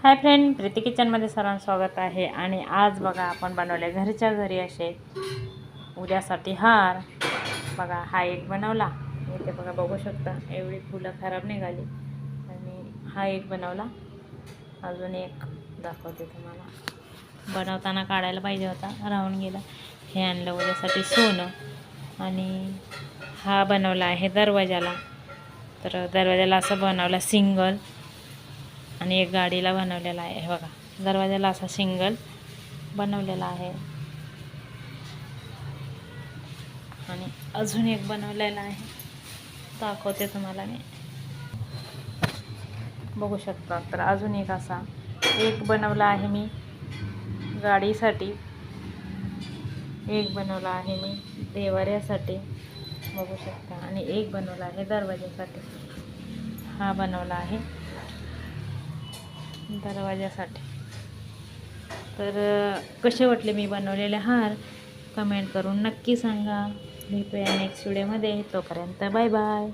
Hi friend, Preeti किचनमध्ये सर्वांचं स्वागत आहे. आणि आज बघा आपण बनवले घरच्या घरी असे उद्यासाठी हार. बघा हा एक बनवला, इथे बघा बघू शकता एवढी फुलं खराब निघाली. आणि हा एक बनवला, अजून एक दाखवते तुम्हाला. बनवताना काढायला पाहिजे होता, राहून गेला. हे आणलं उद्यासाठी सोनं. आणि हा बनवला आहे दरवाजाला. तर दरवाजाला असं बनवला सिंगल, आणि एक गाडीला बनवलेला आहे. हे बघा दरवाजाला असा सिंगल बनवलेला आहे. आणि अजून एक बनवलेला आहे, दाखवते तुम्हाला मी. बघू शकता. तर अजून एक असा एक बनवला आहे मी गाडीसाठी, एक बनवला आहे मी देवाऱ्यासाठी, बघू शकता. आणि एक बनवला आहे दरवाजासाठी. हा बनवला आहे दरवाजासाठी. तर कसे वाटले मी बनवलेले हार कमेंट करून नक्की सांगा. भेटूया नेक्स्ट व्हिडिओमध्ये. तोपर्यंत बाय बाय.